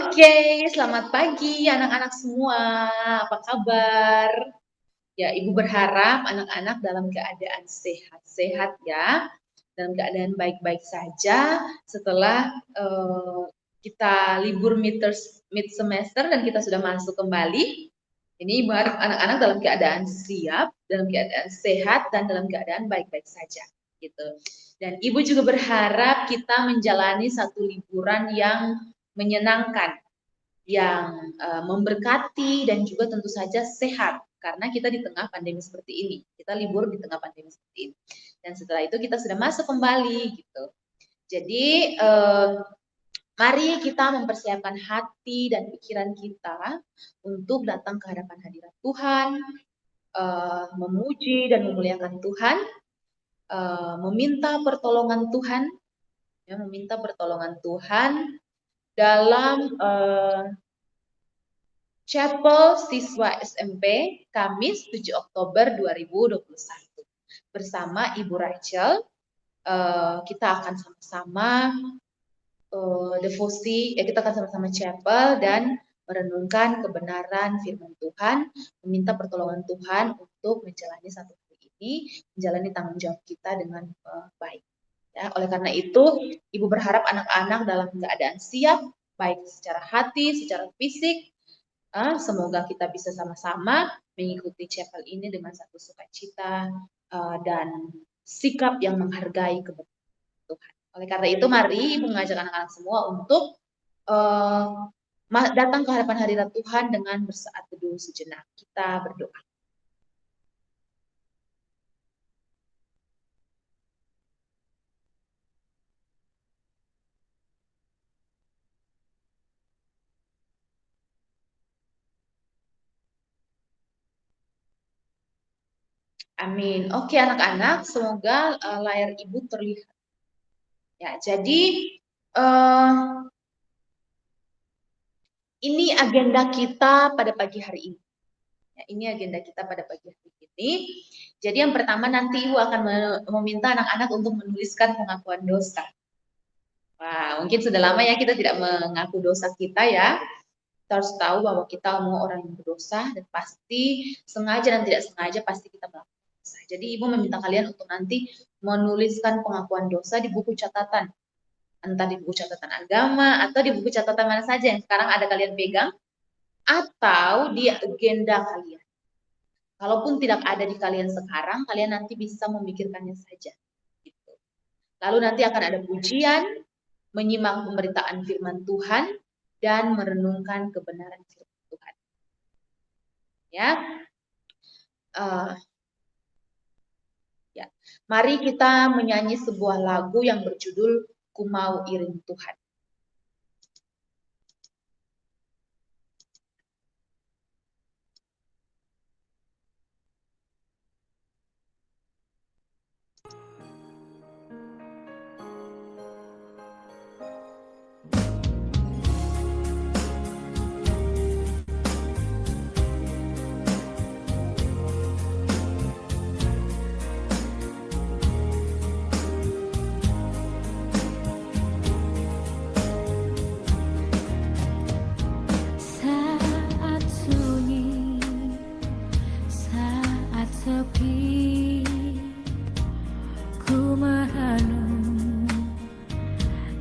Oke, selamat pagi anak-anak semua. Apa kabar? Ya, Ibu berharap anak-anak dalam keadaan sehat-sehat ya, dalam keadaan baik-baik saja setelah kita libur mid semester dan kita sudah masuk kembali. Ini Ibu harap anak-anak dalam keadaan siap, dalam keadaan sehat dan dalam keadaan baik-baik saja, gitu. Dan Ibu juga berharap kita menjalani satu liburan yang menyenangkan, yang memberkati dan juga tentu saja sehat karena kita di tengah pandemi seperti ini. Kita libur di tengah pandemi seperti ini. Dan setelah itu kita sudah masuk kembali gitu. Jadi mari kita mempersiapkan hati dan pikiran kita untuk datang ke hadapan hadirat Tuhan, memuji dan memuliakan Tuhan, meminta pertolongan Tuhan, ya, meminta pertolongan Tuhan dalam Chapel Siswa SMP Kamis 7 Oktober 2021 bersama Ibu Rachel. Kita akan sama-sama devosi, ya kita akan sama-sama chapel dan merenungkan kebenaran firman Tuhan, meminta pertolongan Tuhan untuk menjalani satu hari ini, menjalani tanggung jawab kita dengan baik. Ya, oleh karena itu, Ibu berharap anak-anak dalam keadaan siap, baik secara hati, secara fisik. Semoga kita bisa sama-sama mengikuti chapel ini dengan satu sukacita dan sikap yang menghargai kebenaran Tuhan. Oleh karena itu, mari Ibu mengajak anak-anak semua untuk datang ke hadapan hadirat Tuhan dengan bersaat teduh sejenak. Kita berdoa. Amin. Oke anak-anak, semoga layar Ibu terlihat. Ya, jadi ini agenda kita pada pagi hari ini. Ya, ini agenda kita pada pagi hari ini. Jadi yang pertama nanti Ibu akan meminta anak-anak untuk menuliskan pengakuan dosa. Wah, mungkin sudah lama ya kita tidak mengaku dosa kita ya. Kita harus tahu bahwa kita mau orang yang berdosa dan pasti sengaja dan tidak sengaja pasti kita melakukan dosa. Jadi Ibu meminta kalian untuk nanti menuliskan pengakuan dosa di buku catatan. Entah di buku catatan agama atau di buku catatan mana saja yang sekarang ada kalian pegang atau di agenda kalian. Kalaupun tidak ada di kalian sekarang, kalian nanti bisa memikirkannya saja. Gitu. Lalu nanti akan ada pujian, menyimak pemberitaan firman Tuhan, dan merenungkan kebenaran firman Tuhan. Ya, ya. Mari kita menyanyi sebuah lagu yang berjudul Ku Mau Iring Tuhan.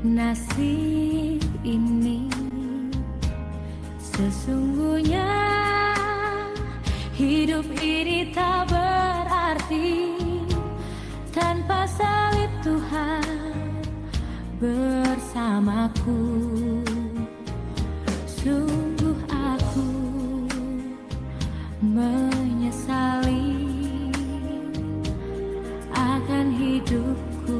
Nasib ini sesungguhnya hidup ini tak berarti tanpa salib Tuhan bersamaku. Sungguh aku menyesali akan hidupku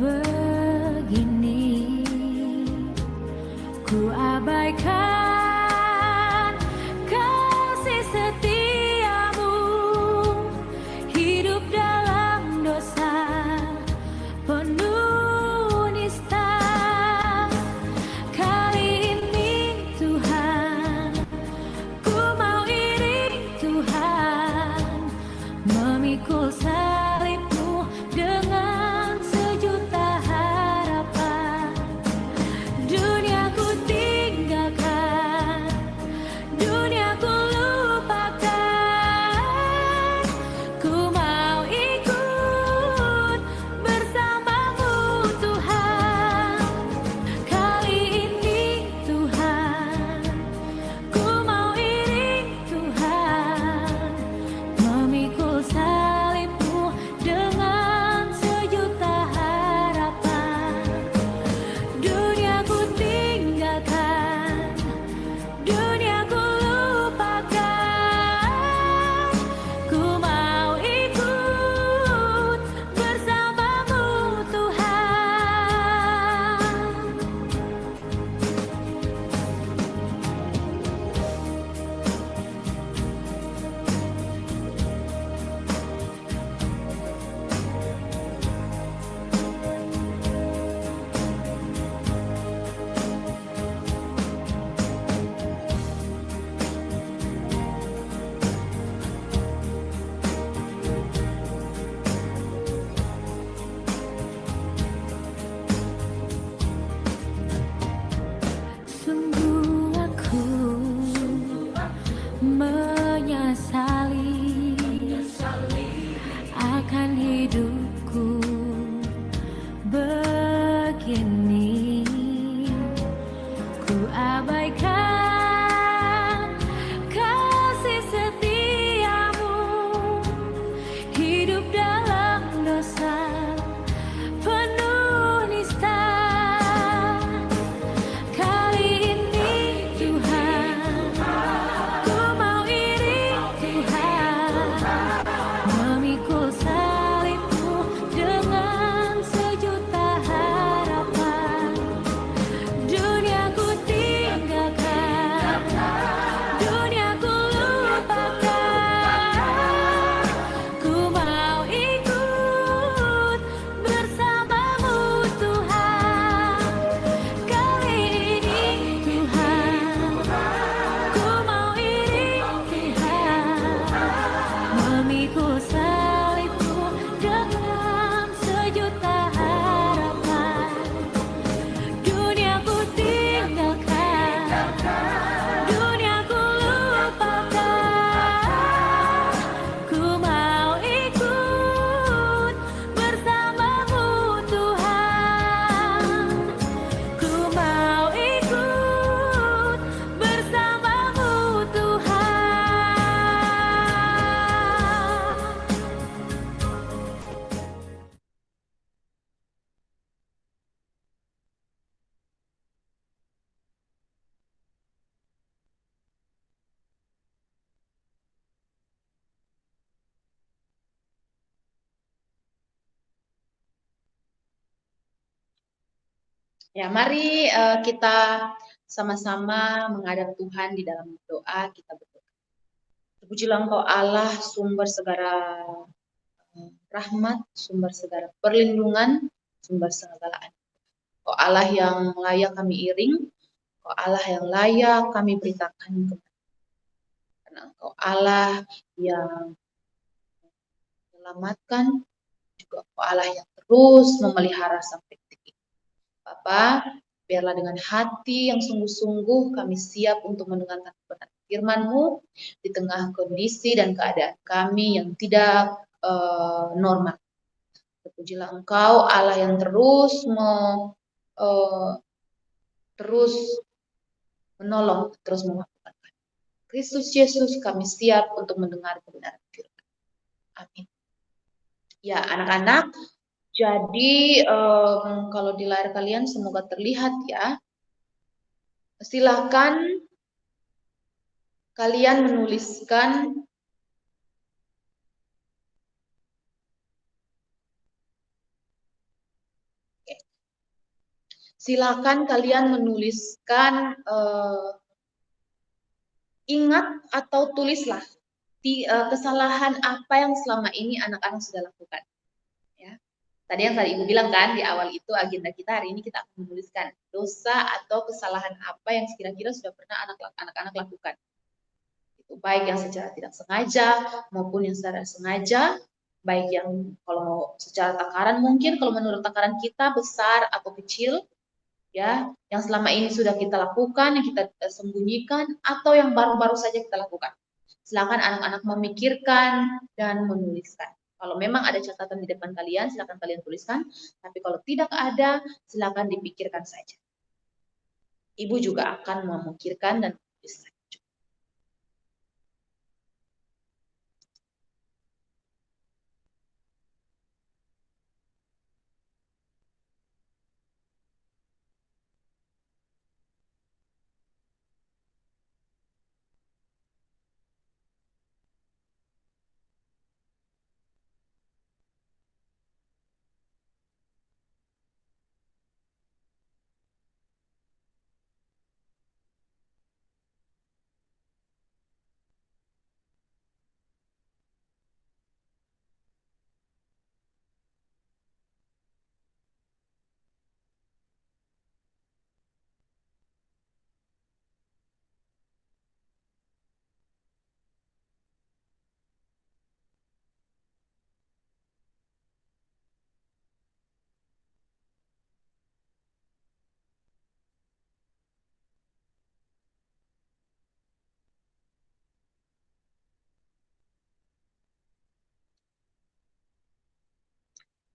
begini. Ku abaikan kasih setiamu, hidup dalam dosa penuh nista. Ya, mari kita sama-sama menghadap Tuhan di dalam doa. Kita berdoa. Terpujilah Engkau Allah, sumber segala rahmat, sumber segala perlindungan, sumber segala anugerah. Engkau Allah yang layak kami iring, Engkau Allah yang layak kami beritakan kepada. Karena Engkau Allah yang menyelamatkan, juga Engkau Allah yang terus memelihara sampai detik ini. Bapa, biarlah dengan hati yang sungguh-sungguh kami siap untuk mendengarkan kebenaran firman-Mu di tengah kondisi dan keadaan kami yang tidak normal. Terpujilah Engkau Allah yang terus menolong, terus memampukan. Kristus Yesus, kami siap untuk mendengar kebenaran firman. Amin. Ya, anak-anak, jadi kalau di layar kalian semoga terlihat ya. Silakan kalian menuliskan ingat atau tulislah kesalahan apa yang selama ini anak-anak sudah lakukan. Ya. Tadi yang Ibu bilang kan di awal itu agenda kita hari ini kita akan menuliskan dosa atau kesalahan apa yang kira-kira sudah pernah anak-anak lakukan. Itu baik yang secara tidak sengaja maupun yang secara sengaja, baik yang kalau secara takaran mungkin kalau menurut takaran kita besar atau kecil, ya, yang selama ini sudah kita lakukan, yang kita sembunyikan, atau yang baru-baru saja kita lakukan. Silakan anak-anak memikirkan dan menuliskan. Kalau memang ada catatan di depan kalian, silakan kalian tuliskan. Tapi kalau tidak ada, silakan dipikirkan saja. Ibu juga akan memikirkan dan menuliskan.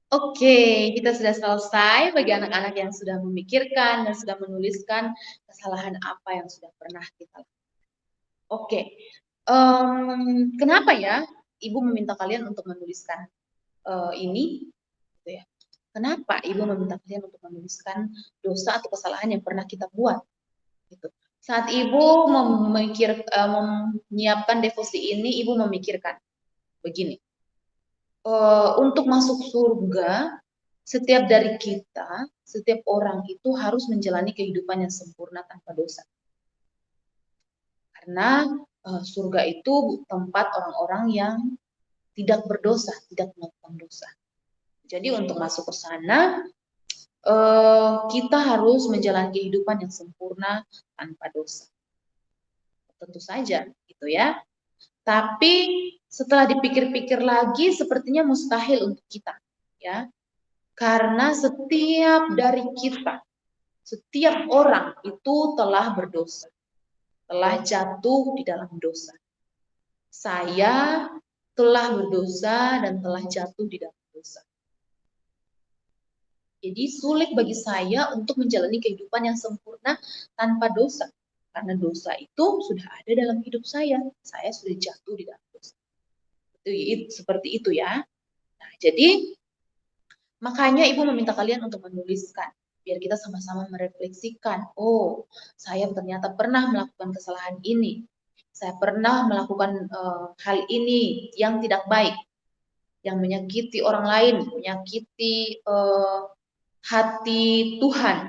Oke, kita sudah selesai bagi anak-anak yang sudah memikirkan dan sudah menuliskan kesalahan apa yang sudah pernah kita lakukan. Oke, kenapa ya Ibu meminta kalian untuk menuliskan ini? Gitu ya. Kenapa Ibu meminta kalian untuk menuliskan dosa atau kesalahan yang pernah kita buat? Gitu. Saat Ibu menyiapkan devosi ini, Ibu memikirkan begini. Untuk masuk surga, setiap dari kita, setiap orang itu harus menjalani kehidupan yang sempurna tanpa dosa. Karena surga itu tempat orang-orang yang tidak berdosa, tidak melakukan dosa. Jadi untuk masuk ke sana, kita harus menjalani kehidupan yang sempurna tanpa dosa. Tentu saja, gitu ya. Tapi setelah dipikir-pikir lagi, sepertinya mustahil untuk kita, ya. Karena setiap dari kita, setiap orang itu telah berdosa, telah jatuh di dalam dosa. Saya telah berdosa dan telah jatuh di dalam dosa. Jadi sulit bagi saya untuk menjalani kehidupan yang sempurna tanpa dosa. Karena dosa itu sudah ada dalam hidup saya. Saya sudah jatuh di dalam dosa. Seperti itu ya. Nah, jadi makanya Ibu meminta kalian untuk menuliskan. Biar kita sama-sama merefleksikan. Oh, saya ternyata pernah melakukan kesalahan ini. Saya pernah melakukan hal ini yang tidak baik. Yang menyakiti orang lain, menyakiti hati Tuhan.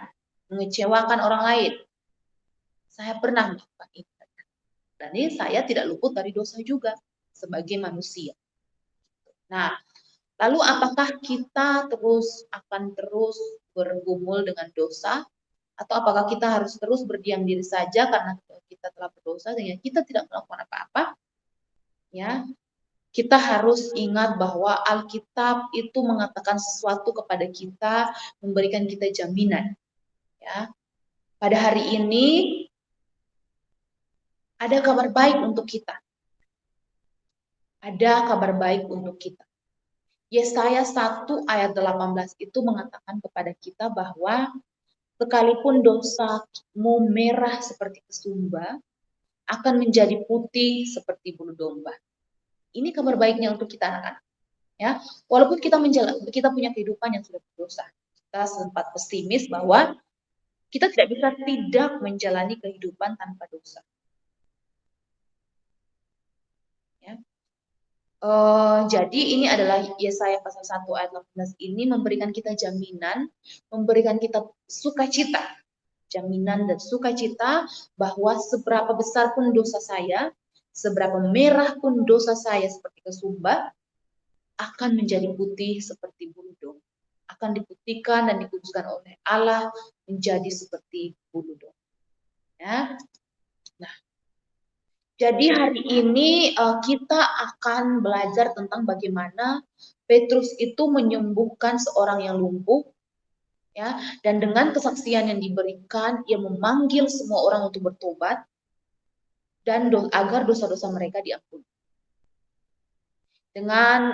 mengecewakan orang lain. Saya pernah melakukan itu. Dan ini saya tidak luput dari dosa juga sebagai manusia. Nah, lalu apakah kita akan terus bergumul dengan dosa, atau apakah kita harus terus berdiam diri saja karena kita telah berdosa sehingga kita tidak melakukan apa-apa? Ya, kita harus ingat bahwa Alkitab itu mengatakan sesuatu kepada kita, memberikan kita jaminan. Ya, pada hari ini ada kabar baik untuk kita. Ada kabar baik untuk kita. Yesaya 1 ayat 18 itu mengatakan kepada kita bahwa sekalipun dosamu merah seperti kesumba, akan menjadi putih seperti bulu domba. Ini kabar baiknya untuk kita anak-anak. Ya, walaupun kita punya kehidupan yang sudah berdosa, kita sempat pesimis bahwa kita tidak bisa tidak menjalani kehidupan tanpa dosa. Jadi ini adalah Yesaya pasal 1 ayat 18 ini memberikan kita jaminan, memberikan kita sukacita, jaminan dan sukacita bahwa seberapa besar pun dosa saya, seberapa merah pun dosa saya seperti kesumba, akan menjadi putih seperti bulu domba, akan diputihkan dan dikuduskan oleh Allah menjadi seperti bulu domba. Ya. Nah, jadi hari ini kita akan belajar tentang bagaimana Petrus itu menyembuhkan seorang yang lumpuh, ya, dan dengan kesaksian yang diberikan, ia memanggil semua orang untuk bertobat dan agar dosa-dosa mereka diampuni. Dengan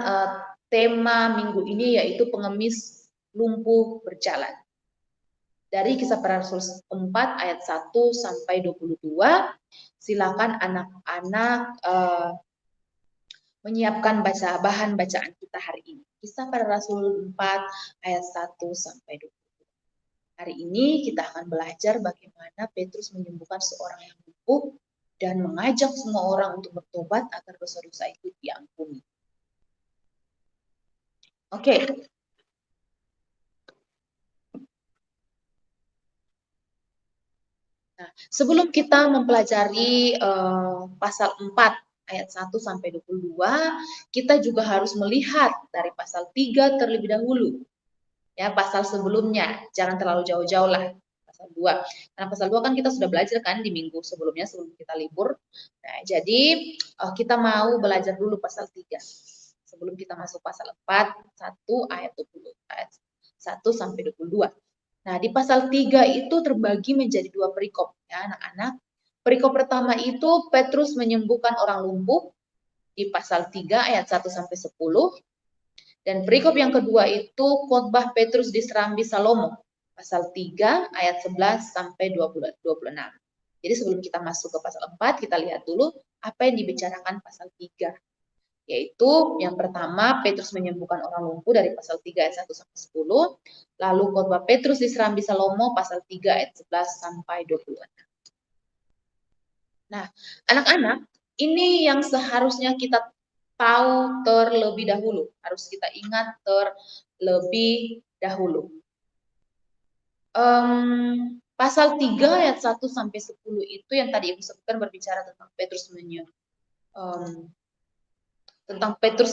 tema minggu ini yaitu pengemis lumpuh berjalan. Dari Kisah Para Rasul 4 ayat 1 sampai 22, silakan anak-anak menyiapkan bahan bacaan kita hari ini. Kisah Para Rasul 4 ayat 1 sampai 22. Hari ini kita akan belajar bagaimana Petrus menyembuhkan seorang yang lumpuh dan mengajak semua orang untuk bertobat agar dosa-dosa itu diampuni. Oke. Nah, sebelum kita mempelajari pasal 4 ayat 1 sampai 22, kita juga harus melihat dari pasal 3 terlebih dahulu. Ya, pasal sebelumnya, jangan terlalu jauh-jauh lah. Pasal 2. Karena pasal 2 kan kita sudah belajar kan di minggu sebelumnya sebelum kita libur. Nah, jadi kita mau belajar dulu pasal 3. Sebelum kita masuk pasal 4, 1 ayat 20, ayat 1 sampai 22. Nah, di pasal 3 itu terbagi menjadi 2 perikop ya anak-anak. Perikop pertama itu Petrus menyembuhkan orang lumpuh di pasal 3 ayat 1 sampai 10. Dan perikop yang kedua itu khotbah Petrus di Serambi Salomo pasal 3 ayat 11 sampai 26. Jadi sebelum kita masuk ke pasal 4, kita lihat dulu apa yang dibicarakan pasal 3. Yaitu yang pertama Petrus menyembuhkan orang lumpuh dari pasal 3 ayat 1 sampai 10, lalu khotbah Petrus di Serambi Salomo pasal 3 ayat 11 sampai 26. Nah, anak-anak, ini yang seharusnya kita tahu terlebih dahulu, harus kita ingat terlebih dahulu. Pasal 3 ayat 1 sampai 10 itu yang tadi Ibu sebutkan berbicara tentang Petrus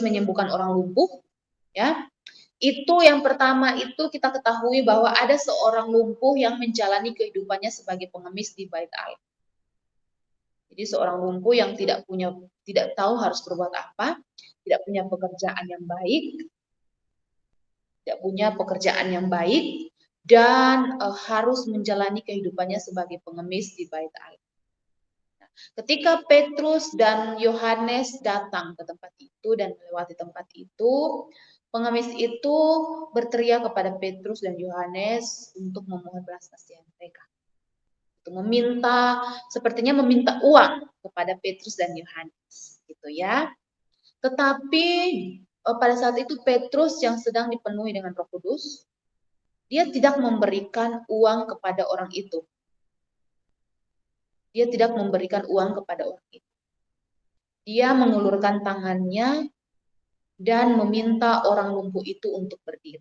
menyembuhkan orang lumpuh, ya. Itu yang pertama itu kita ketahui bahwa ada seorang lumpuh yang menjalani kehidupannya sebagai pengemis di bait Allah. Jadi seorang lumpuh yang tidak tahu harus berbuat apa, tidak punya pekerjaan yang baik, dan harus menjalani kehidupannya sebagai pengemis di bait Allah. Ketika Petrus dan Yohanes datang ke tempat itu dan melewati tempat itu, pengemis itu berteriak kepada Petrus dan Yohanes untuk memohon belas kasihan mereka. Untuk sepertinya meminta uang kepada Petrus dan Yohanes, gitu ya. Tetapi pada saat itu Petrus yang sedang dipenuhi dengan Roh Kudus, dia tidak memberikan uang kepada orang itu. Dia tidak memberikan uang kepada orang itu. Dia mengulurkan tangannya dan meminta orang lumpuh itu untuk berdiri.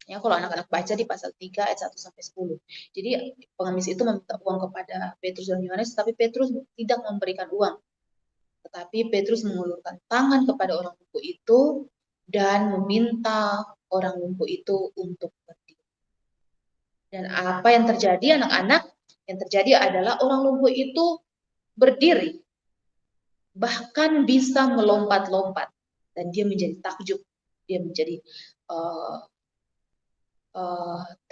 Ya, kalau anak-anak baca di pasal 3 ayat 1 sampai 10. Jadi pengemis itu meminta uang kepada Petrus dan Yohanes, tapi Petrus tidak memberikan uang. Tetapi Petrus mengulurkan tangan kepada orang lumpuh itu dan meminta orang lumpuh itu untuk berdiri. Dan apa yang terjadi anak-anak? Yang terjadi adalah orang lumpuh itu berdiri, bahkan bisa melompat-lompat, dan dia menjadi takjub, dia menjadi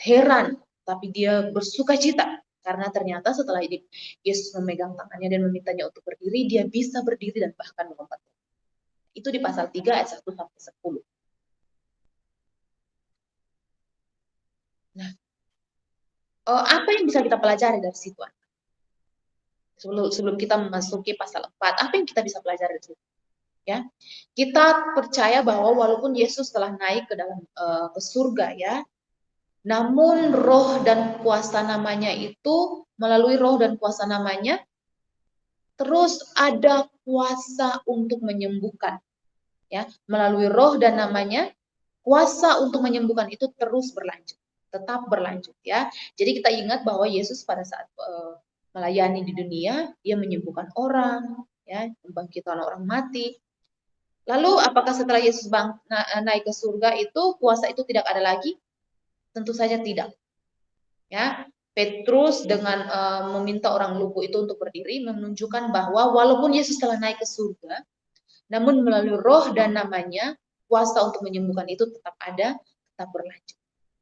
heran, tapi dia bersuka cita karena ternyata setelah ini Yesus memegang tangannya dan memintanya untuk berdiri, dia bisa berdiri dan bahkan melompat. Itu di pasal 3 ayat 1 sampai 10. Nah, apa yang bisa kita pelajari dari situ? Sebelum kita memasuki pasal 4, apa yang kita bisa pelajari dari situ? Ya, kita percaya bahwa walaupun Yesus telah naik ke dalam ke surga, ya, namun roh dan kuasa namanya itu, melalui roh dan kuasa namanya, terus ada kuasa untuk menyembuhkan. Ya, melalui roh dan namanya, kuasa untuk menyembuhkan itu terus berlanjut, tetap berlanjut, ya. Jadi kita ingat bahwa Yesus pada saat melayani di dunia, dia menyembuhkan orang, ya, membangkitkan orang mati. Lalu apakah setelah Yesus naik ke surga itu kuasa itu tidak ada lagi? Tentu saja tidak. Ya, Petrus dengan meminta orang lumpuh itu untuk berdiri menunjukkan bahwa walaupun Yesus telah naik ke surga, namun melalui roh dan namanya, kuasa untuk menyembuhkan itu tetap ada, tetap berlanjut.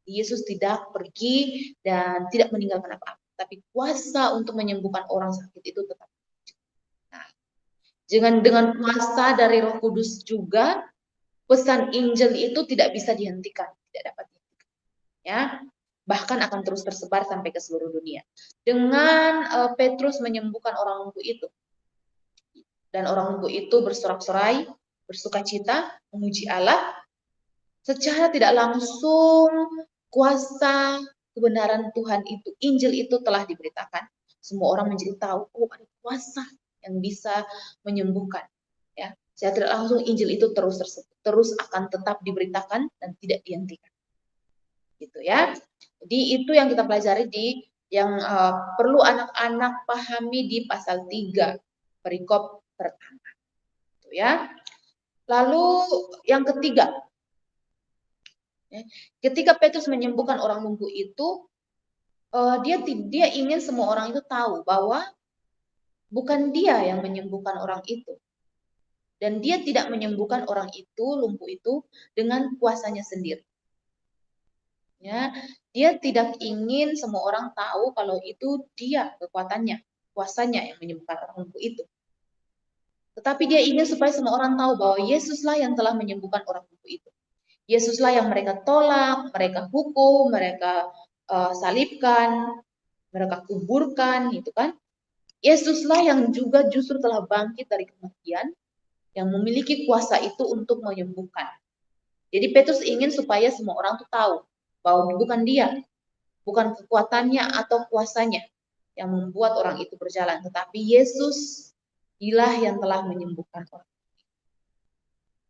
Yesus tidak pergi dan tidak meninggalkan apa-apa, tapi kuasa untuk menyembuhkan orang sakit itu tetap berlanjut. Nah, dengan kuasa dari Roh Kudus juga, pesan Injil itu tidak bisa dihentikan, tidak dapat dihentikan. Ya, bahkan akan terus tersebar sampai ke seluruh dunia. Dengan Petrus menyembuhkan orang lumpuh itu, dan orang lumpuh itu bersorak-sorai, bersuka cita, memuji Allah, secara tidak langsung kuasa kebenaran Tuhan itu, Injil itu telah diberitakan. Semua orang menjadi tahu, oh ada kuasa yang bisa menyembuhkan. Ya, secara tidak langsung Injil itu terus akan tetap diberitakan dan tidak dihentikan. Gitu ya. Jadi itu yang kita pelajari yang perlu anak-anak pahami di pasal 3 perikop pertama. Gitu ya. Lalu yang ketiga, ketika Petrus menyembuhkan orang lumpuh itu, dia ingin semua orang itu tahu bahwa bukan dia yang menyembuhkan orang itu. Dan dia tidak menyembuhkan orang itu, lumpuh itu, dengan kuasanya sendiri. Ya, dia tidak ingin semua orang tahu kalau itu dia kekuatannya, kuasanya yang menyembuhkan orang lumpuh itu. Tetapi dia ingin supaya semua orang tahu bahwa Yesuslah yang telah menyembuhkan orang lumpuh itu. Yesuslah yang mereka tolak, mereka hukum, mereka salibkan, mereka kuburkan, gitu kan. Yesuslah yang juga justru telah bangkit dari kematian, yang memiliki kuasa itu untuk menyembuhkan. Jadi Petrus ingin supaya semua orang tuh tahu bahwa bukan dia, bukan kekuatannya atau kuasanya yang membuat orang itu berjalan, tetapi Yesus dialah yang telah menyembuhkan orang.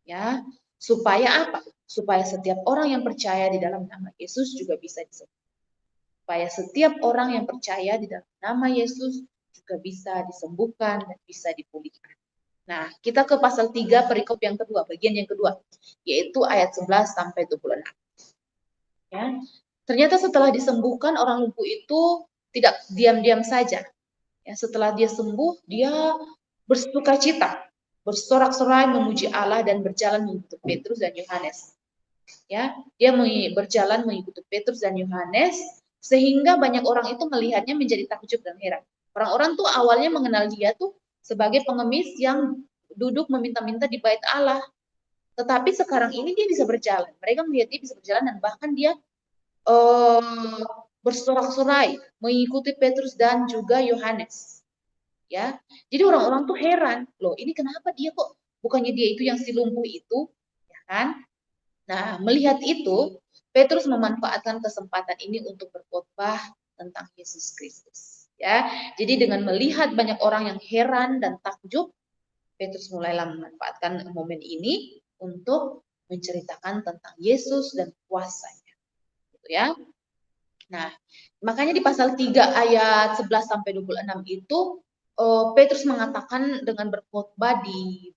Ya, supaya apa? Supaya setiap orang yang percaya di dalam nama Yesus juga bisa disembuhkan. Supaya setiap orang yang percaya di dalam nama Yesus juga bisa disembuhkan dan bisa dipulihkan. Nah, kita ke pasal 3 perikop yang kedua, bagian yang kedua, yaitu ayat 11 sampai 26. Ya. Ternyata setelah disembuhkan orang lumpuh itu tidak diam-diam saja. Ya, setelah dia sembuh, dia bersuka cita, bersorak-sorai memuji Allah dan berjalan mengikuti Petrus dan Yohanes. Ya, dia berjalan mengikuti Petrus dan Yohanes sehingga banyak orang itu melihatnya menjadi takjub dan heran. Orang-orang tuh awalnya mengenal dia tuh sebagai pengemis yang duduk meminta-minta di bait Allah. Tetapi sekarang ini dia bisa berjalan. Mereka melihat dia bisa berjalan dan bahkan dia bersorak-sorai mengikuti Petrus dan juga Yohanes. Ya, jadi orang-orang tuh heran, loh ini kenapa dia kok bukannya dia itu yang si lumpuh itu, ya kan? Nah, melihat itu, Petrus memanfaatkan kesempatan ini untuk berkhotbah tentang Yesus Kristus. Ya, jadi dengan melihat banyak orang yang heran dan takjub, Petrus mulailah memanfaatkan momen ini untuk menceritakan tentang Yesus dan kuasanya. gitu ya. Nah, makanya di pasal 3 ayat 11 sampai 26 itu Petrus mengatakan dengan berkhotbah di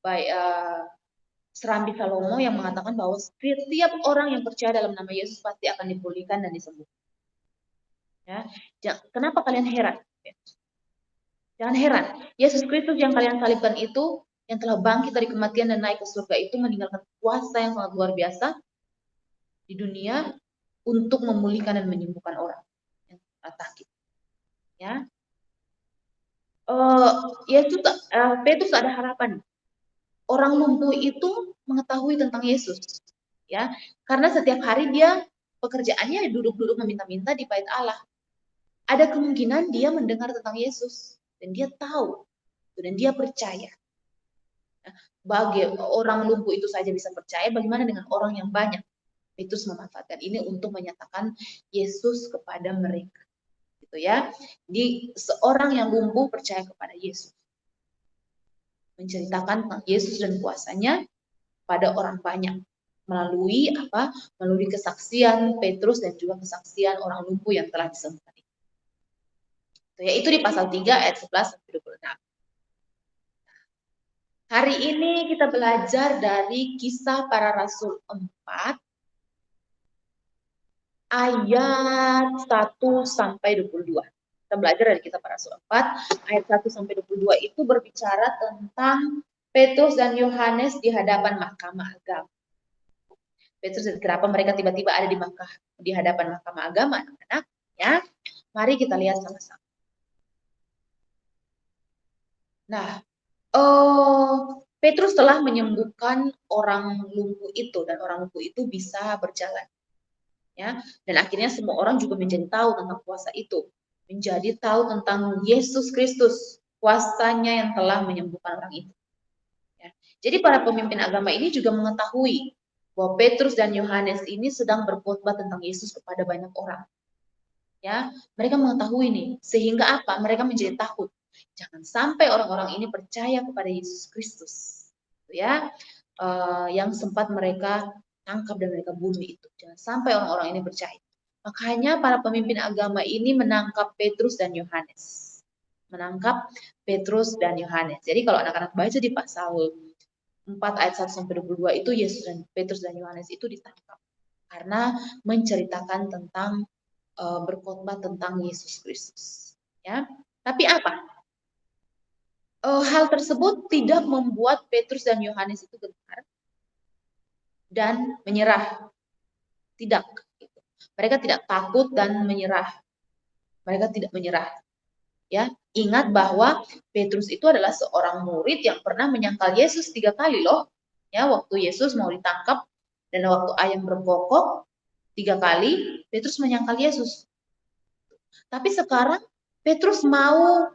Serambi Salomo yang mengatakan bahwa setiap orang yang percaya dalam nama Yesus pasti akan dipulihkan dan disembuhkan. Ya, kenapa kalian heran? Jangan heran, Yesus Kristus yang kalian salibkan itu, yang telah bangkit dari kematian dan naik ke surga itu meninggalkan kuasa yang sangat luar biasa di dunia untuk memulihkan dan menyembuhkan orang yang sakit. Ya, Petrus ada harapan. Orang lumpuh itu mengetahui tentang Yesus, ya, karena setiap hari dia pekerjaannya duduk-duduk meminta-minta di bait Allah. Ada kemungkinan dia mendengar tentang Yesus dan dia tahu dan dia percaya. Bagi orang lumpuh itu saja bisa percaya, bagaimana dengan orang yang banyak? Petrus memanfaatkan ini untuk menyatakan Yesus kepada mereka. Gitu ya. Di seorang yang lumpuh percaya kepada Yesus. Menceritakan tentang Yesus dan kuasanya pada orang banyak melalui apa? Melalui kesaksian Petrus dan juga kesaksian orang lumpuh yang telah disembuhkan. Yaitu di pasal 3 ayat 11 sampai 26. Hari ini kita belajar dari Kisah Para Rasul 4 ayat 1 sampai 22. Kita belajar dari Kisah Para Rasul 4 ayat 1 sampai 22 itu berbicara tentang Petrus dan Yohanes di hadapan mahkamah agama. Petrus dan kenapa mereka tiba-tiba ada di hadapan mahkamah agama, anak-anak, ya. Mari kita lihat sama-sama. Nah, Petrus telah menyembuhkan orang lumpuh itu dan orang lumpuh itu bisa berjalan. Ya, dan akhirnya semua orang juga menjadi tahu tentang kuasa itu, menjadi tahu tentang Yesus Kristus, kuasanya yang telah menyembuhkan orang itu. Ya. Jadi para pemimpin agama ini juga mengetahui bahwa Petrus dan Yohanes ini sedang berkhotbah tentang Yesus kepada banyak orang. Ya, mereka mengetahui nih, sehingga apa? Mereka menjadi takut. Jangan sampai orang-orang ini percaya kepada Yesus Kristus, ya, yang sempat mereka tangkap dan mereka bunuh itu. Jangan sampai orang-orang ini percaya. Makanya para pemimpin agama ini menangkap Petrus dan Yohanes. Menangkap Petrus dan Yohanes. Jadi kalau anak-anak baca di pasal 4 ayat 1 sampai 22 itu Petrus dan Yohanes itu ditangkap karena menceritakan tentang berkhotbah tentang Yesus Kristus. Ya, tapi apa? Hal tersebut tidak membuat Petrus dan Yohanes itu gentar dan menyerah. Tidak. Mereka tidak takut dan menyerah. Mereka tidak menyerah. Ya, ingat bahwa Petrus itu adalah seorang murid yang pernah menyangkal Yesus 3 kali loh. Ya, waktu Yesus mau ditangkap dan waktu ayam berkokok 3 kali, Petrus menyangkal Yesus. Tapi sekarang Petrus mau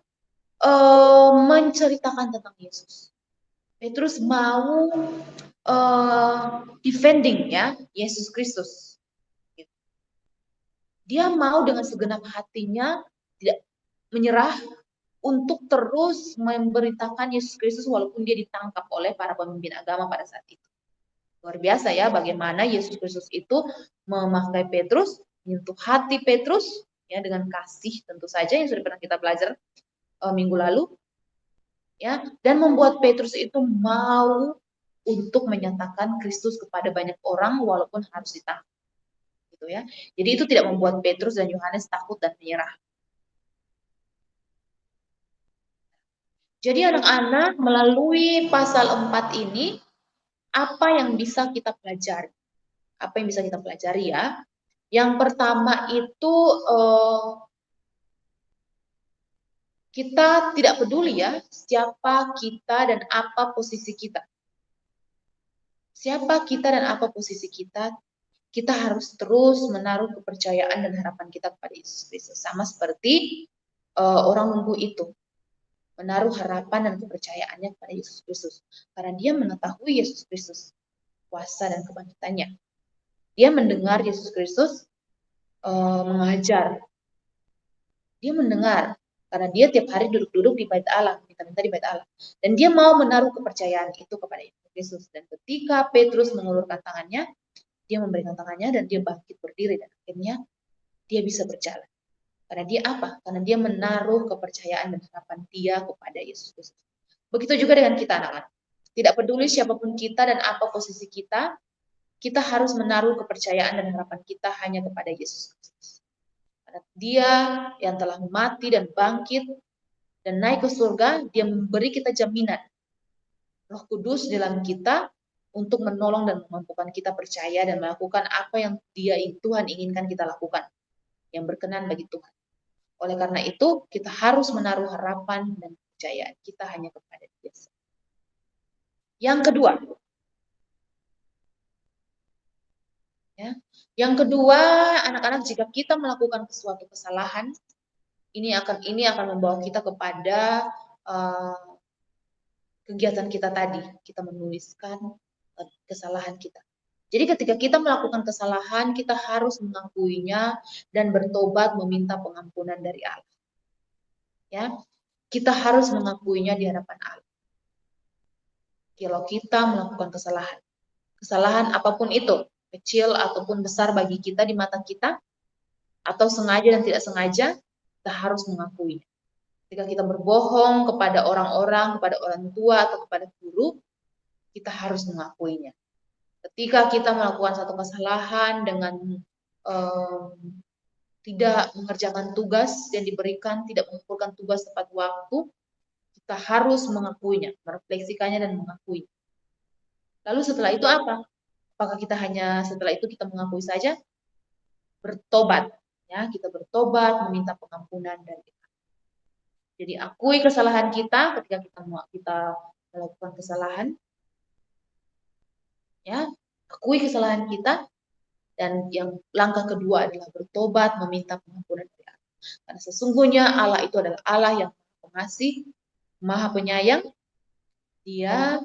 menceritakan tentang Yesus. Petrus mau defending ya Yesus Kristus. Dia mau dengan segenap hatinya tidak menyerah untuk terus memberitakan Yesus Kristus walaupun dia ditangkap oleh para pemimpin agama pada saat itu. Luar biasa ya bagaimana Yesus Kristus itu memakai Petrus, menyentuh hati Petrus ya dengan kasih tentu saja yang sudah pernah kita belajar minggu lalu, ya, dan membuat Petrus itu mau untuk menyatakan Kristus kepada banyak orang walaupun harus ditangkap, gitu ya. Jadi itu tidak membuat Petrus dan Yohanes takut dan menyerah. Jadi anak-anak melalui pasal 4 ini apa yang bisa kita pelajari? Apa yang bisa kita pelajari ya? Yang pertama itu kita tidak peduli ya siapa kita dan apa posisi kita. Siapa kita dan apa posisi kita, kita harus terus menaruh kepercayaan dan harapan kita kepada Yesus Kristus. Sama seperti orang lumpuh itu, menaruh harapan dan kepercayaannya kepada Yesus Kristus. Karena dia mengetahui Yesus Kristus, kuasa dan kebangkitannya. Dia mendengar Yesus Kristus mengajar. Dia mendengar, karena dia tiap hari duduk-duduk di bait Allah, minta-minta di bait Allah. Dan dia mau menaruh kepercayaan itu kepada Yesus Kristus. Dan ketika Petrus mengulurkan tangannya, dia memberikan tangannya dan dia bangkit berdiri dan akhirnya dia bisa berjalan. Karena dia apa? Karena dia menaruh kepercayaan dan harapan dia kepada Yesus Kristus. Begitu juga dengan kita anak-anak. Tidak peduli siapapun kita dan apa posisi kita harus menaruh kepercayaan dan harapan kita hanya kepada Yesus Kristus. Karena dia yang telah mati dan bangkit dan naik ke surga, dia memberi kita jaminan Roh Kudus dalam kita untuk menolong dan memampukan kita percaya dan melakukan apa yang Tuhan inginkan kita lakukan, yang berkenan bagi Tuhan. Oleh karena itu, kita harus menaruh harapan dan kepercayaan kita hanya kepada Dia. Yang kedua, anak-anak, jika kita melakukan suatu kesalahan, ini akan membawa kita kepada kegiatan kita tadi, kita menuliskan kesalahan kita. Jadi ketika kita melakukan kesalahan, kita harus mengakuinya dan bertobat meminta pengampunan dari Allah. Ya, kita harus mengakuinya di hadapan Allah. Kalau kita melakukan kesalahan apapun itu, kecil ataupun besar bagi kita di mata kita, atau sengaja dan tidak sengaja, kita harus mengakuinya. Ketika kita berbohong kepada orang-orang, kepada orang tua atau kepada guru, kita harus mengakuinya. Ketika kita melakukan satu kesalahan dengan tidak mengerjakan tugas yang diberikan, tidak mengumpulkan tugas tepat waktu, kita harus mengakuinya, merefleksikannya dan mengakui. Lalu setelah itu apa? Apakah kita hanya setelah itu kita mengakui saja? Bertobat, ya, kita bertobat, meminta pengampunan dari kita. Jadi akui kesalahan kita ketika kita melakukan kesalahan, ya, akui kesalahan kita, dan yang langkah kedua adalah bertobat, meminta pengampunan dari Allah. Karena sesungguhnya Allah itu adalah Allah yang pengasih, Maha Penyayang. Dia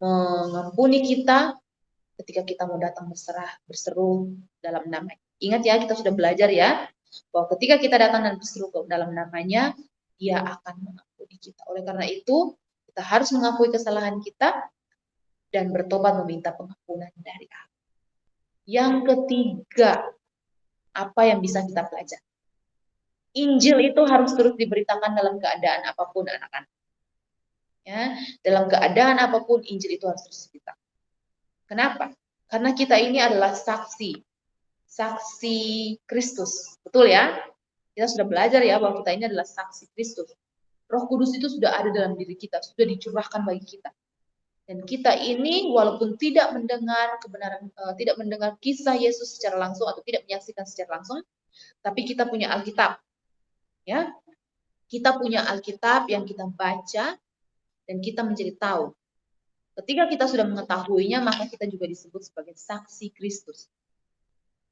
mengampuni kita ketika kita mau datang berseru dalam nama. Ingat ya, kita sudah belajar ya, bahwa ketika kita datang dan berseru dalam namanya, Dia akan mengampuni kita. Oleh karena itu, kita harus mengakui kesalahan kita dan bertobat meminta pengampunan dari Allah. Yang ketiga, apa yang bisa kita pelajari? Injil itu harus terus diberitakan dalam keadaan apapun, anak-anak. Ya, dalam keadaan apapun Injil itu harus terus diberitakan. Kenapa? Karena kita ini adalah saksi Kristus. Betul ya? Kita sudah belajar ya bahwa kita ini adalah saksi Kristus. Roh Kudus itu sudah ada dalam diri kita, sudah dicurahkan bagi kita. Dan kita ini walaupun tidak mendengar tidak mendengar kisah Yesus secara langsung atau tidak menyaksikan secara langsung, tapi kita punya Alkitab. Ya. Kita punya Alkitab yang kita baca dan kita menjadi tahu. Ketika kita sudah mengetahuinya, maka kita juga disebut sebagai saksi Kristus.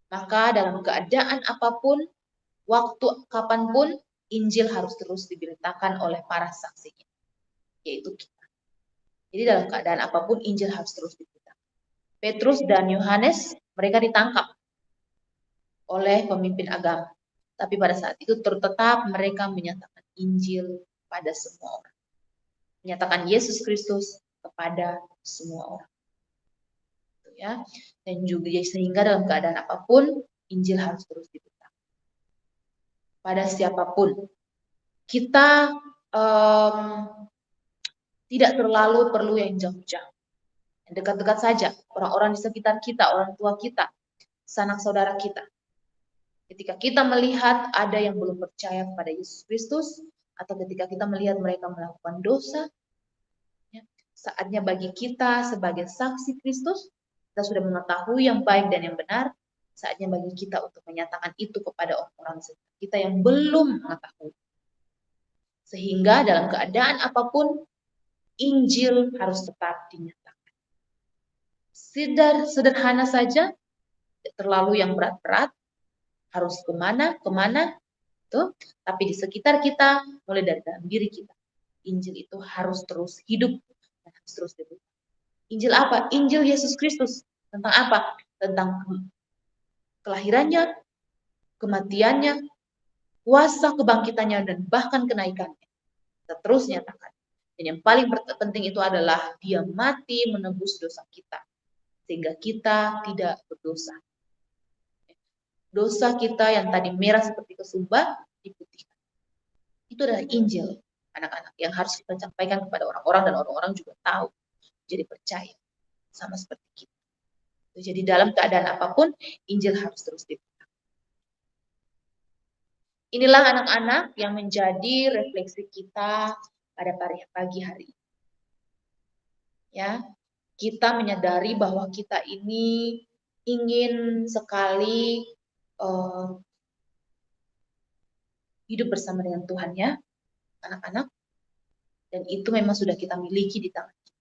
Maka dalam keadaan apapun, waktu kapanpun, Injil harus terus diberitakan oleh para saksinya, yaitu kita. Jadi dalam keadaan apapun Injil harus terus diberitakan. Petrus dan Yohanes, mereka ditangkap oleh pemimpin agama. Tapi pada saat itu tetap mereka menyatakan Injil pada semua orang. Menyatakan Yesus Kristus kepada semua orang. Ya. Dan juga sehingga dalam keadaan apapun Injil harus terus diberitakan. Pada siapapun. Kita tidak terlalu perlu yang jauh-jauh. Yang dekat-dekat saja, orang-orang di sekitar kita, orang tua kita, sanak saudara kita. Ketika kita melihat ada yang belum percaya kepada Yesus Kristus, atau ketika kita melihat mereka melakukan dosa, ya, saatnya bagi kita sebagai saksi Kristus, kita sudah mengetahui yang baik dan yang benar, saatnya bagi kita untuk menyatakan itu kepada orang-orang sekitar kita yang belum mengetahui. Sehingga dalam keadaan apapun, Injil harus tetap dinyatakan. Sederhana saja, tidak terlalu yang berat-berat, harus kemana, tuh. Tapi di sekitar kita, mulai dari dalam diri kita, Injil itu harus terus hidup dan harus terus diberitakan. Injil apa? Injil Yesus Kristus. Tentang apa? Tentang kelahirannya, kematiannya, kuasa kebangkitannya, dan bahkan kenaikannya. Kita terus nyatakan. Dan yang paling penting itu adalah Dia mati menebus dosa kita. sehingga kita tidak berdosa. Dosa kita yang tadi merah seperti kesumba diputihkan. Itu adalah Injil, anak-anak, yang harus kita sampaikan kepada orang-orang, dan orang-orang juga tahu, jadi percaya, sama seperti kita. Jadi dalam keadaan apapun, Injil harus terus diberitakan. Inilah anak-anak yang menjadi refleksi kita pada pagi hari ini. Ya, kita menyadari bahwa kita ini ingin sekali hidup bersama dengan Tuhan, ya, anak-anak. Dan itu memang sudah kita miliki di tangan kita.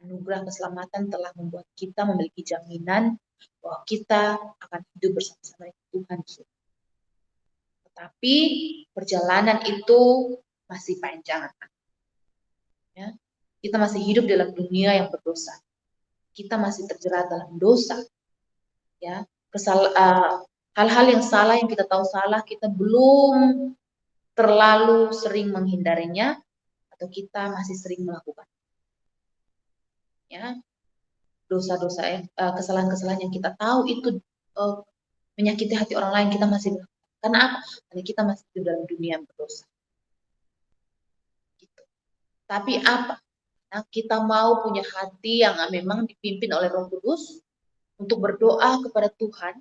Anugerah keselamatan telah membuat kita memiliki jaminan bahwa kita akan hidup bersama-sama dengan Tuhan. Tetapi perjalanan itu masih panjang. Ya. Kita masih hidup dalam dunia yang berdosa. Kita masih terjerat dalam dosa. Ya. Hal-hal yang salah, yang kita tahu salah, kita belum terlalu sering menghindarinya, atau kita masih sering melakukan. Ya, dosa-dosa, kesalahan-kesalahan yang kita tahu itu menyakiti hati orang lain, kita masih melakukan. Karena apa? Karena kita masih hidup dalam dunia yang berdosa. Gitu. Tapi apa? Nah, kita mau punya hati yang memang dipimpin oleh Roh Kudus untuk berdoa kepada Tuhan,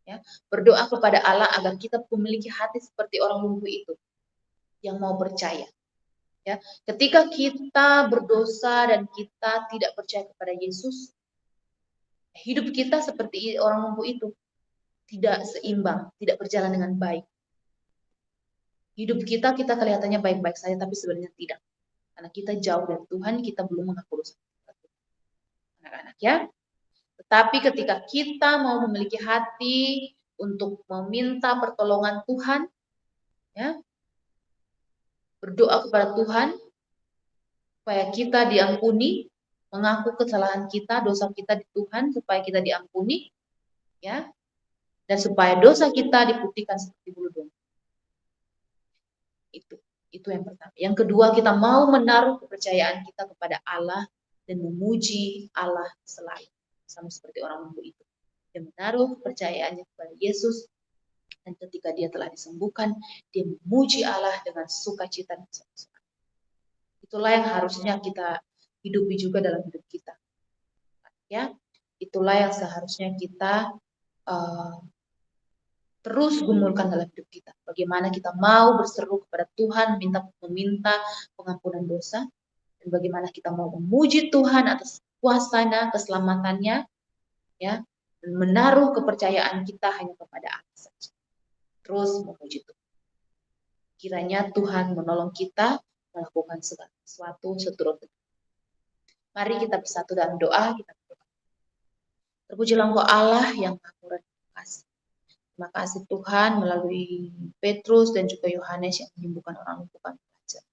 ya, berdoa kepada Allah agar kita memiliki hati seperti orang lumpuh itu, yang mau percaya. Ya, ketika kita berdosa dan kita tidak percaya kepada Yesus, hidup kita seperti orang lumpuh itu, tidak seimbang, tidak berjalan dengan baik. Hidup kita kelihatannya baik-baik saja, tapi sebenarnya tidak. Karena kita jauh dari Tuhan, kita belum mengaku dosa. Anak-anak, ya. Tetapi ketika kita mau memiliki hati untuk meminta pertolongan Tuhan, ya, berdoa kepada Tuhan supaya kita diampuni, mengaku kesalahan kita, dosa kita di Tuhan supaya kita diampuni, ya, dan supaya dosa kita diputihkan seperti bulu domba. Itu yang pertama. Yang kedua, kita mau menaruh kepercayaan kita kepada Allah dan memuji Allah selalu, sama seperti orang lumpuh itu. Dia menaruh kepercayaannya kepada Yesus, dan ketika dia telah disembuhkan, dia memuji Allah dengan sukacita dan senang. Itulah yang harusnya kita hidupi juga dalam hidup kita. Ya, itulah yang seharusnya kita terus gumulkan dalam hidup kita. Bagaimana kita mau berseru kepada Tuhan, meminta pengampunan dosa, dan bagaimana kita mau memuji Tuhan atas kuasanya, keselamatannya, ya, dan menaruh kepercayaan kita hanya kepada Allah saja. Terus memuji Tuhan. Kiranya Tuhan menolong kita melakukan segala sesuatu seturut. Mari kita bersatu dalam doa. Kita berdoa. Terpujilah Engkau Allah yang Maha Murah dan Kasih. Terima kasih Tuhan melalui Petrus dan juga Yohanes yang menyembuhkan orang lumpuh kami belajar.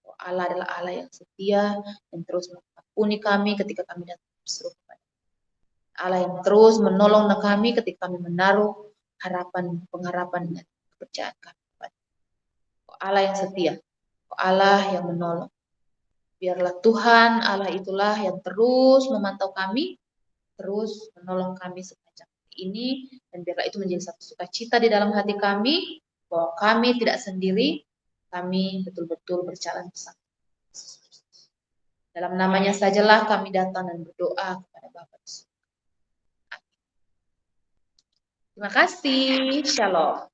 Oh, Allah adalah Allah yang setia dan terus mengampuni kami ketika kami datang berseru kepada Allah, yang terus menolong kami ketika kami menaruh pengharapan dan kepercayaan kami kepada oh, Allah yang setia, oh, Allah yang menolong. Biarlah Tuhan Allah itulah yang terus memantau kami, terus menolong kami sepanjang ini, dan biarlah itu menjadi satu sukacita di dalam hati kami bahwa kami tidak sendiri, kami betul-betul berjalan bersama. Dalam namanya sajalah kami datang dan berdoa kepada Bapa. Terima kasih. Shalom.